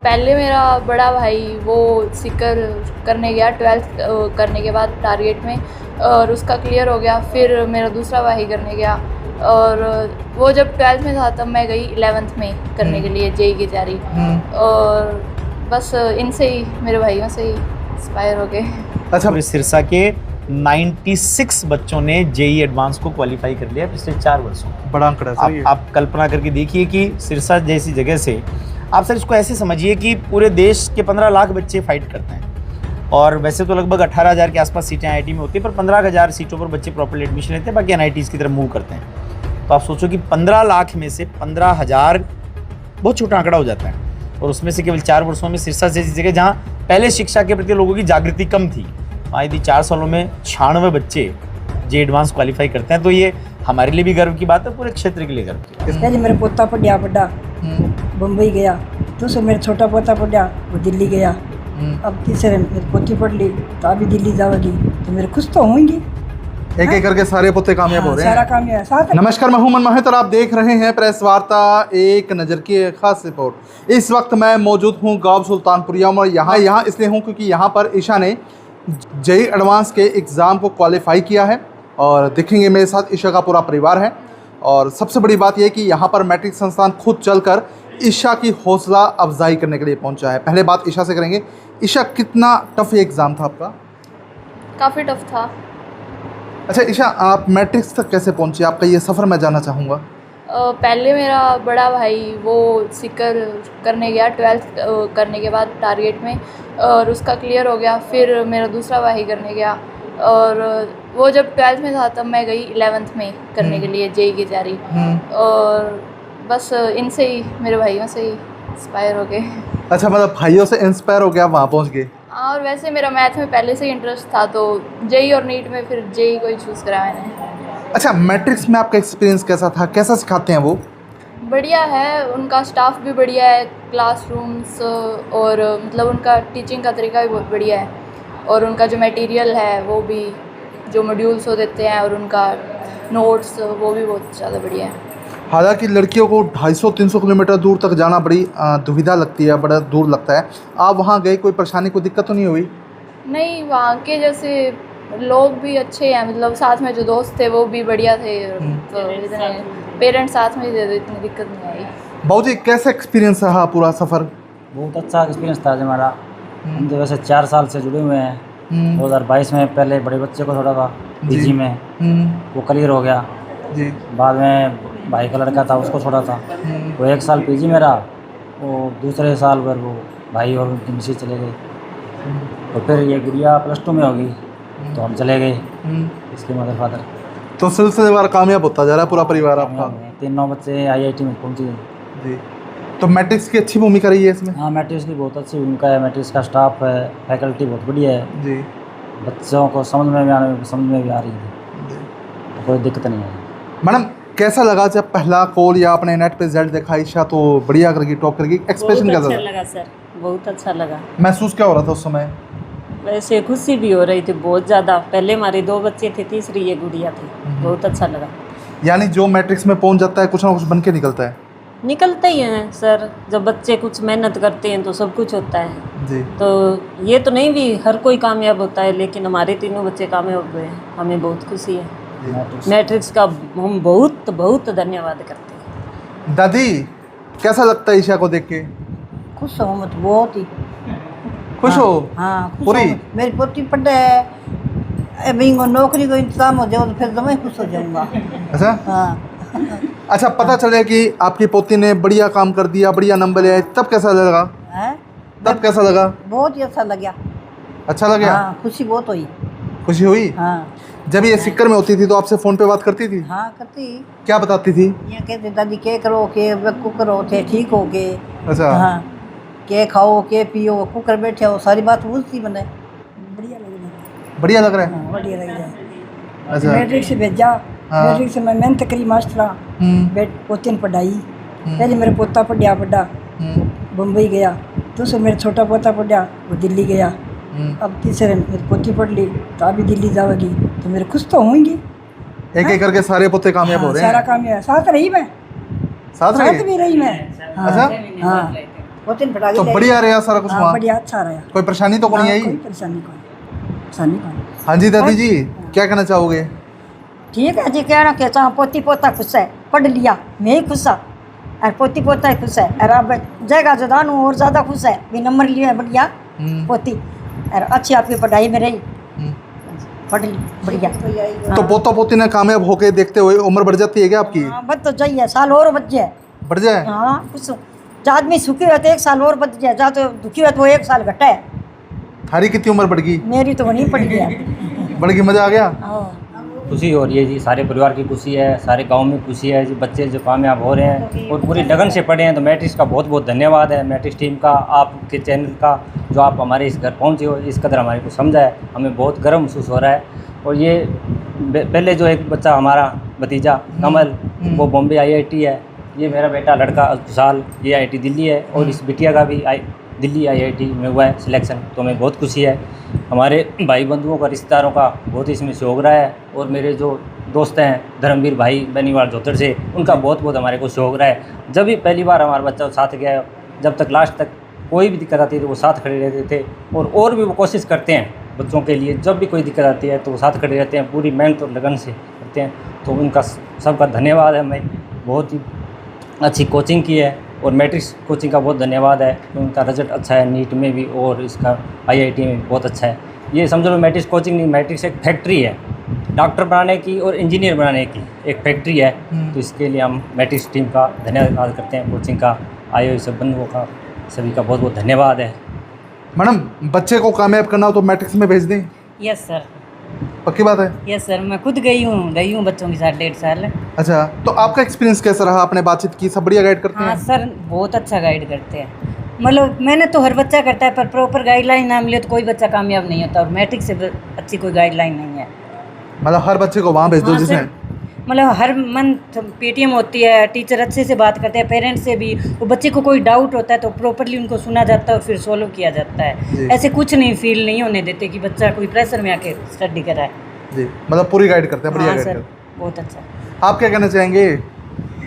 पहले मेरा बड़ा भाई वो सीकर करने गया 12th करने के बाद टारगेट में, और उसका क्लियर हो गया। फिर मेरा दूसरा भाई करने गया, और वो जब 12th में था तब मैं गई 11th में करने के लिए जेई की तैयारी। और बस इनसे ही, मेरे भाइयों से ही इंस्पायर हो गए। अच्छा, सिरसा के 96 बच्चों ने जेई एडवांस को क्वालिफाई कर लिया पिछले 4 वर्षों में। बड़ा आंकड़ा है सर। आप कल्पना करके देखिए कि सिरसा जैसी जगह से आप सर इसको ऐसे समझिए कि पूरे देश के 15 लाख बच्चे फाइट करते हैं, और वैसे तो लगभग 18,000 के आसपास सीटें आईआईटी में होती है, पर 15,000 सीटों पर बच्चे प्रॉपर्ली एडमिशन लेते हैं, बाकी एनआईटीज की तरफ मूव करते हैं। तो आप सोचो कि 15 लाख में से 15,000 बहुत छोटा आंकड़ा हो जाता है, और उसमें से केवल 4 वर्षों में सिरसा जैसी जगह जहाँ पहले शिक्षा के प्रति लोगों की जागृति कम थी, वहाँ यदि 4 सालों में 96 बच्चे जे एडवांस क्वालिफाई करते हैं, तो ये हमारे लिए भी गर्व की बात है, पूरे क्षेत्र के लिए गर्व की बात है। पहले मेरा पोता पढ़िया बड़ा बम्बई गया, दूसरा मेरा छोटा पोता पढ़िया वो दिल्ली गया, अब तीसरे मेरी पोती पढ़ ली तो अभी दिल्ली जाएगी, तो मेरे खुश तो होंगी। एक एक करके सारे पोते कामयाब हो रहे हैं। सारा कामयाब साथ। नमस्कार, मैं हूं मन महत और आप देख रहे हैं प्रेस वार्ता एक नज़र की एक खास रिपोर्ट। इस वक्त मैं मौजूद हूं गांव सुल्तानपुरिया में। यहाँ इसलिए हूं क्योंकि यहाँ पर ईशा ने जेई एडवांस के एग्ज़ाम को क्वालिफाई किया है, और देखेंगे मेरे साथ ईशा का पूरा परिवार है। और सबसे बड़ी बात यह कि यहाँ पर मैट्रिक संस्थान खुद चलकर ईशा की हौसला अफजाई करने के लिए पहुँचा है। पहले बात ईशा से करेंगे। ईशा, कितना टफ एग्ज़ाम था आपका? काफ़ी टफ था। अच्छा ईशा, आप मैट्रिक्स तक कैसे पहुँचे? आपका ये सफ़र मैं जानना चाहूँगा। पहले मेरा बड़ा भाई वो सीकर करने गया 12th करने के बाद टारगेट में, और उसका क्लियर हो गया। फिर मेरा दूसरा भाई करने गया, और वो जब 12th में था तब मैं गई 11th में करने के लिए जेई की तैयारी। और बस इनसे ही, मेरे भाइयों से ही इंस्पायर हो गए। अच्छा, मतलब भाइयों से इंस्पायर हो गया, वहाँ पहुँच गए। और वैसे मेरा मैथ में पहले से ही इंटरेस्ट था, तो जेई और नीट में फिर जेई को ही चूज़ करा मैंने। अच्छा, मैट्रिक्स में आपका एक्सपीरियंस कैसा था? कैसा सिखाते हैं वो? बढ़िया है, उनका स्टाफ भी बढ़िया है, क्लासरूम्स और मतलब उनका टीचिंग का तरीका भी बहुत बढ़िया है, और उनका जो मटेरियल है वो भी, जो मॉड्यूल्स वो देते हैं, और उनका नोट्स वो भी बहुत ज़्यादा बढ़िया है। हालांकि लड़कियों को 250-300 किलोमीटर दूर तक जाना बड़ी दुविधा लगती है, बड़ा दूर लगता है। आप वहाँ गए, कोई परेशानी, कोई दिक्कत तो नहीं हुई? नहीं, वहाँ के जैसे लोग भी अच्छे हैं, मतलब साथ में जो दोस्त थे वो भी बढ़िया थे, तो इतने पेरेंट्स साथ में ही थे तो इतनी दिक्कत नहीं आई। बाबू जी, कैसा एक्सपीरियंस रहा पूरा सफ़र? बहुत अच्छा एक्सपीरियंस था हमारा। हम तो वैसे 4 साल से जुड़े हुए हैं। 2022 में पहले बड़े बच्चे को छोड़ा था पीजी में, वो क्लियर हो गया जी। बाद में भाई का लड़का था, उसको छोड़ा था, वो 1 साल पीजी में रहा, वो दूसरे साल पर वो भाई और उनकी मिसेज चले गए, और फिर ये गुड़िया +2 में होगी तो हम चले गए, इसके मदर फादर। तो सिलसिलेवार कामयाब होता जा रहा है पूरा परिवार आपका? 3-9 बच्चे आईआईटी में पहुँचे जी। तो मैट्रिक्स की अच्छी भूमिका रही है इसमें? हाँ, मैट्रिक्स की बहुत अच्छी भूमिका है। मैट्रिक्स का स्टाफ है, फैकल्टी बहुत बढ़िया है जी। बच्चों को समझ में भी आ रही है, तो कोई दिक्कत नहीं है। मैडम, कैसा लगा जब पहला कॉल या आपने नेट पे रिजल्ट देखा ईशा तो बढ़िया करके टॉप करके, एक्सप्रेशन कैसा अच्छा लगा सर, बहुत अच्छा लगा। महसूस क्या हो रहा था उस समय? वैसे खुशी भी हो रही थी बहुत ज़्यादा। पहले हमारे 2 बच्चे थे, तीसरी ये गुड़िया थी, बहुत अच्छा लगा। यानी जो मैट्रिक्स में पहुंच जाता है कुछ ना कुछ बन के निकलता है? निकलते ही हैं सर, जब बच्चे कुछ मेहनत करते हैं तो सब कुछ होता है जी। तो ये तो नहीं भी हर कोई कामयाब होता है, लेकिन हमारे तीनों बच्चे कामयाब हुए हैं, हमें बहुत खुशी है। मैट्रिक्स का हम बहुत बहुत धन्यवाद करते हैं। दादी, कैसा लगता है ईशा को देख के? खुश हो मत, बहुत ही खुश हो? हाँ, खुश पूरी? हो। मेरी पोती पढ़े है, अभी नौकरी को इंतजाम हो जाए तो फिर तो मैं खुश हो जाऊँगा। अच्छा। हाँ। अच्छा, पता चले कि आपकी पोती ने बढ़िया काम कर दिया, बढ़िया नंबर लिया, तब कैसा लगा? हैं? तब कैसा लगा? बहुत ही अच्छा लगा। अच्छा लगा? हाँ, खुशी बहुत हुई। खुशी हुई? हाँ। जब ये सिक्कर में होती थी तो आपसे फ़ोन पे बात करती थी? हाँ, करती। क्या बताती थी? ये कहते दादी के करो, के कुकर होते ठीक हो के। अच्छा। हाँ, के खाओ, के पियो, कुकर बैठे हो, सारी बात पूछती मैंने। बढ़िया लग रहा है। बढ़िया लग रहा है? हाँ, बढ़िया लग रहा है। अच्छा। मैट्रिक से भेजा, हाँ। मैट्रिक से मैं मेहनत करी मास्टरा, बेट पोते ने पढ़ाई। पहले मेरा पोता पढ़िया बड़ा बम्बई गया, दूसरा मेरा छोटा पोता पढ़िया वो दिल्ली गया, अब तीसरे मेरी पोती पढ़ ली तो अभी दिल्ली जाएगी, तो मेरे खुश तो होंगी। एक एक करके सारे पोते कामयाब हो रहे हैं। सारा कामयाब, साथ रही मैं, साथ साथ भी रही मैं। हाँ, अच्छा। हाँ, पोती पढ़ा तो के बढ़िया रहा सारा कुछ वहाँ? बढ़िया अच्छा रहा। कोई परेशानी तो नहीं हाँ, आई? कोई परेशानी कौन। हाँ जी दादी जी, क्या कहना चाहोगे? ठीक है जी, कहना के चाह पोती पोता खुश है, पढ़ लिया मैं ही खुश है और पोती पोता ही खुश है और अब जगह जदानू और ज़्यादा खुश है भी नंबर लिया बढ़िया पोती और अच्छी आपकी पढ़ाई में रही, पढ़ ली बढ़िया। तो पोता पोती ने कामयाब होके देखते हुए उम्र बढ़ जाती है क्या आपकी? हाँ बच तो जाइए, साल और बच जाए। बढ़ जाए? हाँ कुछ जो आदमी सुखी हो तो 1 साल और बच जाए, जहाँ तो दुखी हो तो वो 1 साल घटा है। थारी कितनी उम्र बढ़ गई? मेरी तो वहीं पड़ गया। बढ़ गई, मजा आ गया? हाँ खुशी हो रही है जी, सारे परिवार की खुशी है, सारे गांव में खुशी है जी, बच्चे जो कामयाब हो रहे हैं और पूरी लगन से पढ़े हैं। तो मैट्रिक्स का बहुत बहुत धन्यवाद है, मैट्रिक्स टीम का, आपके चैनल का, जो आप हमारे इस घर पहुँचे हो, इस कदर हमारे को समझा है, हमें बहुत गर्व महसूस हो रहा है। और ये पहले जो एक बच्चा हमारा भतीजा कमल, वो बॉम्बे IIT है, ये मेरा बेटा लड़का खुशहाल, ये IIT दिल्ली है, और इस बिटिया का भी दिल्ली IIT में हुआ है सिलेक्शन। तो हमें बहुत खुशी है, हमारे भाई बंधुओं का, रिश्तेदारों का बहुत इसमें सहयोग रहा है। और मेरे जो दोस्त हैं धर्मवीर भाई बेनीवाल धोतर से, उनका बहुत बहुत हमारे को सहयोग रहा है। जब भी पहली बार हमारा बच्चा साथ गया, जब तक लास्ट तक कोई भी दिक्कत आती है तो वो साथ खड़े रहते थे, और भी वो कोशिश करते हैं बच्चों के लिए। जब भी कोई दिक्कत आती है तो वो साथ खड़े रहते हैं, पूरी मेहनत और लगन से करते हैं। तो उनका सबका धन्यवाद है। मैं बहुत ही अच्छी कोचिंग की है और मैट्रिक्स कोचिंग का बहुत धन्यवाद है, उनका रिजल्ट अच्छा है नीट में भी और इसका IIT में भी बहुत अच्छा है। ये समझ लो मैट्रिक्स कोचिंग नहीं, मैट्रिक्स एक फैक्ट्री है, डॉक्टर बनाने की और इंजीनियर बनाने की एक फैक्ट्री है। तो इसके लिए हम मैट्रिक्स टीम का धन्यवाद करते हैं, कोचिंग का, आए हुए सब बंधुओं का, सभी का बहुत बहुत धन्यवाद है। मैडम, बच्चे को कामयाब करना हो तो मैट्रिक्स में भेज दें? यस सर, पक्की बात है? यस सर, मैं खुद गई हूँ बच्चों के साथ 1.5 साल। अच्छा, तो आपका एक्सपीरियंस कैसा रहा? आपने बातचीत की, सब बढ़िया गाइड करते हाँ हैं? सर, बहुत अच्छा गाइड करते हैं। मतलब मैंने तो हर बच्चा करता है, पर प्रॉपर गाइडलाइन ना मिले तो कोई बच्चा कामयाब नहीं होता, और मैट्रिक से अच्छी कोई गाइडलाइन नहीं है। मतलब हर बच्चे को वहाँ भेज दो हाँ जिसमें? मतलब हर मंथ PTM होती है, टीचर अच्छे से बात करते हैं, पेरेंट्स से भी। वो बच्चे को कोई डाउट होता है तो प्रॉपरली उनको सुना जाता है और फिर सोल्व किया जाता है। ऐसे कुछ नहीं फील नहीं होने देते कि बच्चा कोई प्रेशर में आके स्टडी कराए। जी, मतलब पूरी गाइड करते हैं, बढ़िया हाँ गाइड सर, करते हैं। बहुत अच्छा। आप क्या कहना चाहेंगे?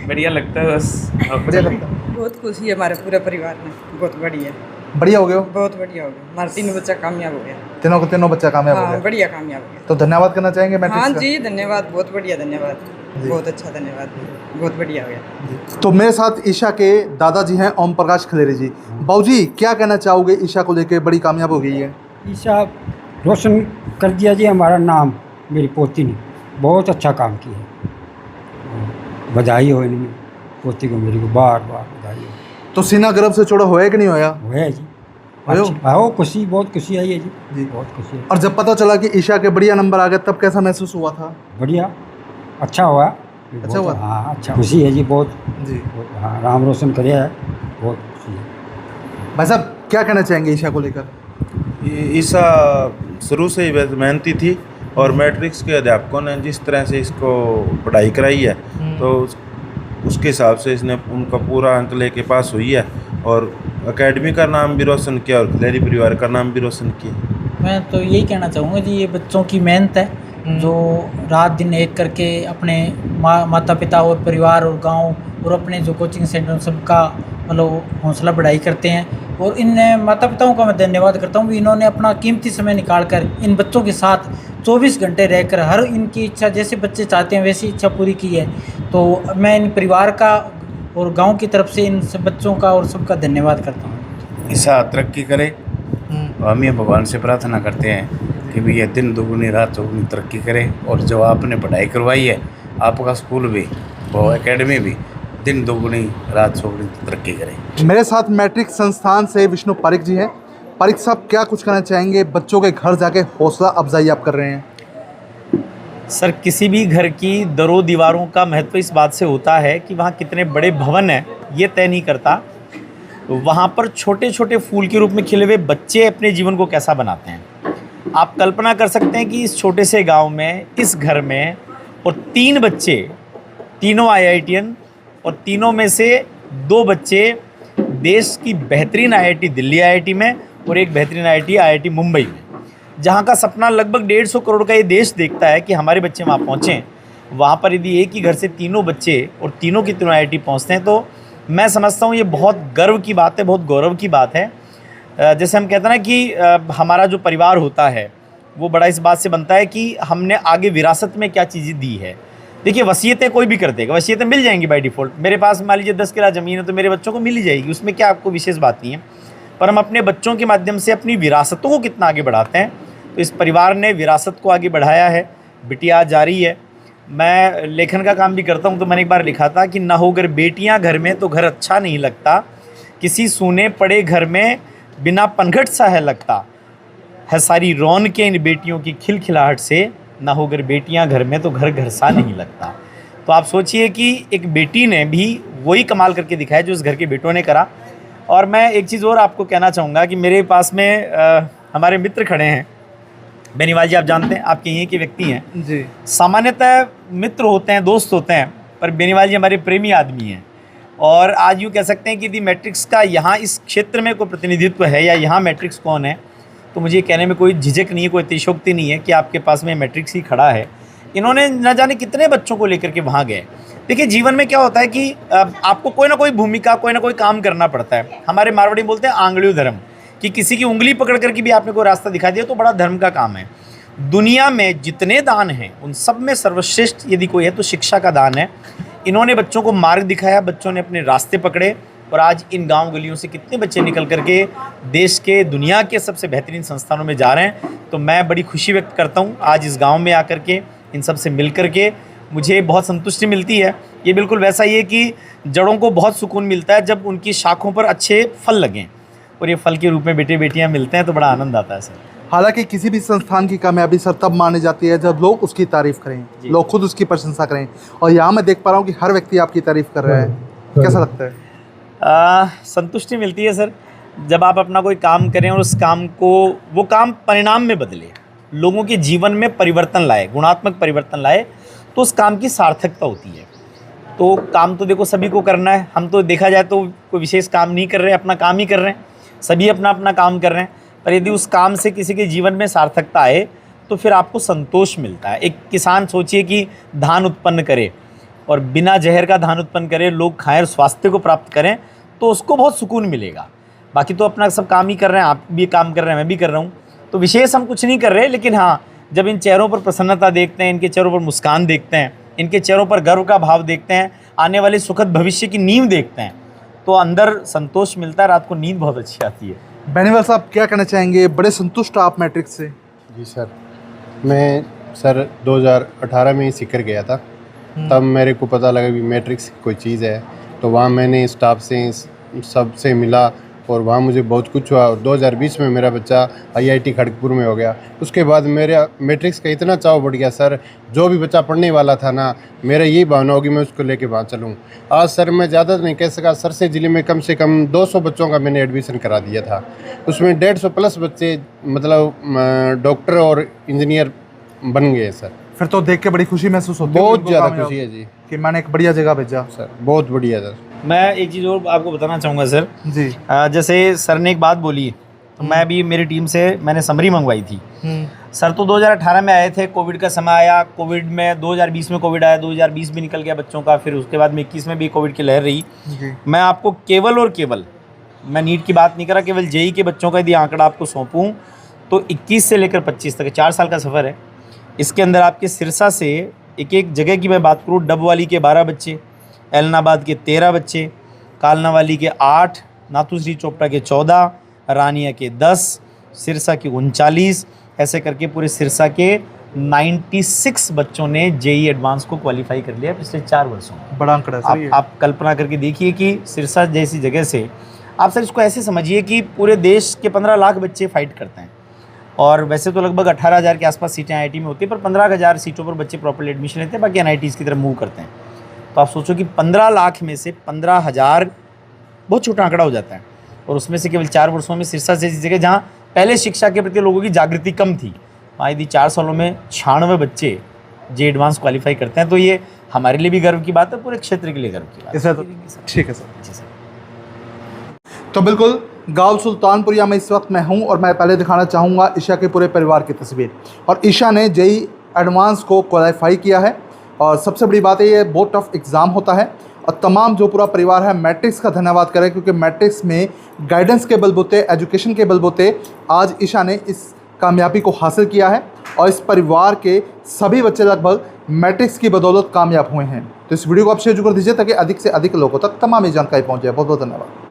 बढ़िया लगता है बस। बढ़िया लगता है? बहुत खुशी है हमारे पूरे परिवार में, बहुत बढ़िया, बढ़िया हो गए हो? बहुत बढ़िया हो गया। हमारा 3 बच्चा कामयाब हो गया। तीनों बच्चा कामयाब हो हाँ गया? बढ़िया कामयाब हो गया। तो धन्यवाद करना चाहेंगे मैट्रिक्स हाँ का? जी धन्यवाद, बहुत बढ़िया धन्यवाद, बहुत अच्छा धन्यवाद, बहुत बढ़िया हो गया। तो मेरे साथ ईशा के दादाजी हैं ओम प्रकाश खलेरी जी। बाबूजी, क्या कहना चाहोगे? ईशा को लेके बड़ी कामयाब हो गई है। ईशा रोशन कर दिया जी हमारा नाम, मेरी पोती ने बहुत अच्छा काम किया। बधाई हो इनमें, पोती को मेरी को बार बार बधाई हो। तो सीना गर्व से चौड़ा होया कि नहीं होया? है जी, होयो? आओ खुशी, बहुत खुशी आई है जी, जी। बहुत खुशी है। और जब पता चला कि ईशा के बढ़िया नंबर आ गए तब कैसा महसूस हुआ था? बढ़िया, अच्छा हुआ। अच्छा हुआ? हाँ अच्छा, खुशी है जी बहुत जी। हाँ, राम रोशन करे है, बहुत खुशी है। भाई साहब, क्या कहना चाहेंगे ईशा को लेकर? ईशा शुरू से ही वैसे मेहनती थी और मैट्रिक्स के अध्यापकों ने जिस तरह से इसको पढ़ाई कराई है तो उसके हिसाब से इसने उनका पूरा अंक लेके पास हुई है और एकेडमी का नाम भी रोशन किया और खलेरी परिवार का नाम भी रोशन किया। मैं तो यही कहना चाहूँगा जी, ये बच्चों की मेहनत है जो रात दिन एक करके अपने माता पिता और परिवार और गांव और अपने जो कोचिंग सेंटर सबका मतलब हौसला बढ़ाई करते हैं। और इन माता पिताओं का मैं धन्यवाद करता हूँ कि इन्होंने अपना कीमती समय निकालकर इन बच्चों के साथ 24 घंटे रहकर हर इनकी इच्छा जैसे बच्चे चाहते हैं वैसी इच्छा पूरी की है। तो मैं इन परिवार का और गांव की तरफ से इन सब बच्चों का और सबका धन्यवाद करता हूँ। ईशा तरक्की करे, तो हम ये भगवान से प्रार्थना करते हैं कि भी ये दिन दुगुनी रात चौगुनी तरक्की करे। और जो आपने पढ़ाई करवाई है, आपका स्कूल भी वो एकेडमी भी दिन दुगुनी रात चौगुनी तरक्की करे। मेरे साथ मैट्रिक संस्थान से विष्णु पारिक जी हैं। पारिक साहब, क्या कुछ कहना चाहेंगे? बच्चों के घर जाके हौसला अफजाई आप कर रहे हैं। सर, किसी भी घर की दरों दीवारों का महत्व इस बात से होता है कि वहाँ कितने बड़े भवन हैं ये तय नहीं करता, वहाँ पर छोटे छोटे फूल के रूप में खिले हुए बच्चे अपने जीवन को कैसा बनाते हैं। आप कल्पना कर सकते हैं कि इस छोटे से गांव में, इस घर में, और 3 बच्चे, तीनों IITian, और तीनों में से 2 बच्चे देश की बेहतरीन IIT दिल्ली IIT में और एक बेहतरीन IIT मुंबई में, जहाँ का सपना लगभग 150 करोड़ का ये देश देखता है कि हमारे बच्चे वहाँ पहुँचें। वहाँ पर यदि एक ही घर से तीनों बच्चे और तीनों की तीनों IIT पहुँचते हैं तो मैं समझता हूँ ये बहुत गर्व की बात है, बहुत गौरव की बात है। जैसे हम कहते हैं ना कि हमारा जो परिवार होता है वो बड़ा इस बात से बनता है कि हमने आगे विरासत में क्या चीज़ें दी है। देखिए, वसीयतें कोई भी कर देगा, वसीयतें मिल जाएंगी बाय डिफ़ॉल्ट। मेरे पास मान लीजिए 10 किला ज़मीन है तो मेरे बच्चों को मिल ही जाएगी, उसमें क्या आपको विशेष बात नहीं है। पर हम अपने बच्चों के माध्यम से अपनी विरासतों को कितना आगे बढ़ाते हैं, तो इस परिवार ने विरासत को आगे बढ़ाया है। बिटिया जारी है। मैं लेखन का काम भी करता हूँ, तो मैंने एक बार लिखा था कि ना हो अगर बेटियाँ घर में तो घर अच्छा नहीं लगता, किसी सूने पड़े घर में बिना पनघट सा है लगता, है सारी रौनकें इन बेटियों की खिलखिलाहट से, ना हो अगर बेटियां घर में तो घर घर सा नहीं लगता। तो आप सोचिए कि एक बेटी ने भी वही कमाल करके दिखाया जो इस घर के बेटों ने करा। और मैं एक चीज़ और आपको कहना चाहूँगा कि मेरे पास में हमारे मित्र खड़े हैं। बेनीवाल जी आप जानते हैं, आपके यहीं के व्यक्ति हैं जी। सामान्यतः मित्र होते हैं, दोस्त होते हैं, पर बेनीवाल जी हमारे प्रेमी आदमी हैं। और आज यूँ कह सकते हैं कि यदि मैट्रिक्स का यहाँ इस क्षेत्र में कोई प्रतिनिधित्व है या यहाँ मैट्रिक्स कौन है, तो मुझे कहने में कोई झिझक नहीं है, कोई अतिशयोक्ति नहीं है कि आपके पास में मैट्रिक्स ही खड़ा है। इन्होंने न जाने कितने बच्चों को लेकर के वहाँ गए। देखिए, जीवन में क्या होता है कि आपको कोई ना कोई भूमिका, कोई ना कोई काम करना पड़ता है। हमारे मारवाड़ी बोलते हैं आंगड़ियों धर्म, कि किसी की उंगली पकड़ करके भी आपने कोई रास्ता दिखा दिया तो बड़ा धर्म का काम है। दुनिया में जितने दान हैं उन सब में सर्वश्रेष्ठ यदि कोई है तो शिक्षा का दान है। इन्होंने बच्चों को मार्ग दिखाया, बच्चों ने अपने रास्ते पकड़े, और आज इन गांव गलियों से कितने बच्चे निकल करके देश के, दुनिया के सबसे बेहतरीन संस्थानों में जा रहे हैं। तो मैं बड़ी खुशी व्यक्त करता हूं आज इस गांव में आकर के, इन सब से मिल करके मुझे बहुत संतुष्टि मिलती है। ये बिल्कुल वैसा ही है कि जड़ों को बहुत सुकून मिलता है जब उनकी शाखों पर अच्छे फल लगें, और ये फल के रूप में बेटे बेटियाँ मिलते हैं तो बड़ा आनंद आता है सर। हालांकि किसी भी संस्थान की कामयाबी सर तब मानी जाती है जब लोग उसकी तारीफ़ करें, लोग खुद उसकी प्रशंसा करें, और यहाँ मैं देख पा रहा हूँ कि हर व्यक्ति आपकी तारीफ़ कर रहा है। कैसा लगता है? संतुष्टि मिलती है सर जब आप अपना कोई काम करें और उस काम को, वो काम परिणाम में बदले, लोगों के जीवन में परिवर्तन लाए, गुणात्मक परिवर्तन लाए, तो उस काम की सार्थकता होती है। तो काम तो देखो सभी को करना है, हम तो देखा जाए तो कोई विशेष काम नहीं कर रहे, अपना काम ही कर रहे हैं, सभी अपना अपना काम कर रहे हैं। पर यदि उस काम से किसी के जीवन में सार्थकता आए तो फिर आपको संतोष मिलता है। एक किसान सोचिए कि धान उत्पन्न करे और बिना जहर का धान उत्पन्न करे, लोग खाएं और स्वास्थ्य को प्राप्त करें, तो उसको बहुत सुकून मिलेगा। बाकी तो अपना सब काम ही कर रहे हैं, आप भी काम कर रहे हैं, मैं भी कर रहा हूँ, तो विशेष हम कुछ नहीं कर रहे। लेकिन हाँ, जब इन चेहरों पर प्रसन्नता देखते हैं, इनके चेहरों पर मुस्कान देखते हैं, इनके चेहरों पर गर्व का भाव देखते हैं, आने वाले सुखद भविष्य की नींव देखते हैं, तो अंदर संतोष मिलता है, रात को नींद बहुत अच्छी आती है। बेनीवाल साहब क्या कहना चाहेंगे? बड़े संतुष्ट आप मैट्रिक्स से? जी सर, मैं सर 2018 में ही सीकर गया था, तब मेरे को पता लगा कि मैट्रिक्स कोई चीज़ है। तो वहाँ मैंने स्टाफ से सबसे मिला और वहाँ मुझे बहुत कुछ हुआ। और 2020 में मेरा बच्चा IIT खड़गपुर में हो गया। उसके बाद मेरा मैट्रिक्स का इतना चाव बढ़ गया सर, जो भी बच्चा पढ़ने वाला था ना, मेरा यही भावना होगी मैं उसको लेके वहाँ चलूँ। आज सर मैं ज़्यादा नहीं कह सका, सर से ज़िले में कम से कम 200 बच्चों का मैंने एडमिशन करा दिया था। उसमें 150 प्लस बच्चे मतलब डॉक्टर और इंजीनियर बन गए सर। फिर तो देख के बड़ी खुशी महसूस होती है। बहुत ज़्यादा खुशी है जी कि मैंने एक बढ़िया जगह भेजा सर, बहुत बढ़िया सर। मैं एक चीज़ और आपको बताना चाहूँगा सर जी। जैसे सर ने एक बात बोली, तो मैं भी मेरी टीम से मैंने समरी मंगवाई थी। सर तो 2018 में आए थे, कोविड का समय आया, कोविड में 2020 में कोविड आया, 2020 भी निकल गया बच्चों का, फिर उसके बाद में 21 में भी कोविड की लहर रही। मैं आपको केवल और केवल, मैं नीट की बात नहीं कर रहा, केवल JEE के बच्चों का यदि आंकड़ा आपको सौंपूँ तो 21 से लेकर 25 तक 4 साल का सफ़र है। इसके अंदर आपके सिरसा से एक एक जगह की मैं बात करूँ, डबवाली के 12 बच्चे, एलनाबाद के 13 बच्चे, कालनावाली के 8, नाथुश्री चोपड़ा के 14, रानिया के 10, सिरसा के 39, ऐसे करके पूरे सिरसा के 96 बच्चों ने JEE एडवांस को क्वालिफाई कर लिया पिछले 4 वर्षों में। बड़ा आंकड़ा है। आप कल्पना करके देखिए कि सिरसा जैसी जगह से, आप सर इसको ऐसे समझिए कि पूरे देश के 15 लाख बच्चे फाइट करते हैं, और वैसे तो लगभग 18,000 के आसपास सीटें IIT में होती है, पर 15,000 सीटों पर बच्चे प्रॉपर्ली एडमिशन लेते हैं, बाकी NITs की तरफ मूव करते हैं। तो आप सोचो कि 15 लाख में से 15,000 बहुत छोटा आंकड़ा हो जाता है, और उसमें से केवल 4 वर्षों में सिरसा जैसी जगह जहाँ पहले शिक्षा के प्रति लोगों की जागृति कम थी, वहाँ यदि 4 सालों में 96 बच्चे JEE एडवांस क्वालिफाई करते हैं, तो ये हमारे लिए भी गर्व की बात है, पूरे क्षेत्र के लिए गर्व की बात है। ठीक है सर। जी सर। तो बिल्कुल गांव सुल्तानपुरिया में इस वक्त मैं हूं, और मैं पहले दिखाना चाहूँगा ईशा के पूरे परिवार की तस्वीर। और ईशा ने JEE एडवांस को क्वालिफाई किया है, और सबसे बड़ी बात है ये बहुत टफ एग्ज़ाम होता है, और तमाम जो पूरा परिवार है मैट्रिक्स का धन्यवाद करें, क्योंकि मैट्रिक्स में गाइडेंस के बलबूते, एजुकेशन के बलबूते आज ईशा ने इस कामयाबी को हासिल किया है और इस परिवार के सभी बच्चे लगभग मैट्रिक्स की बदौलत कामयाब हुए हैं। तो इस वीडियो को आप शेयर कर दीजिए ताकि अधिक से अधिक लोगों तक तमाम जानकारी पहुँच जाए। बहुत बहुत धन्यवाद।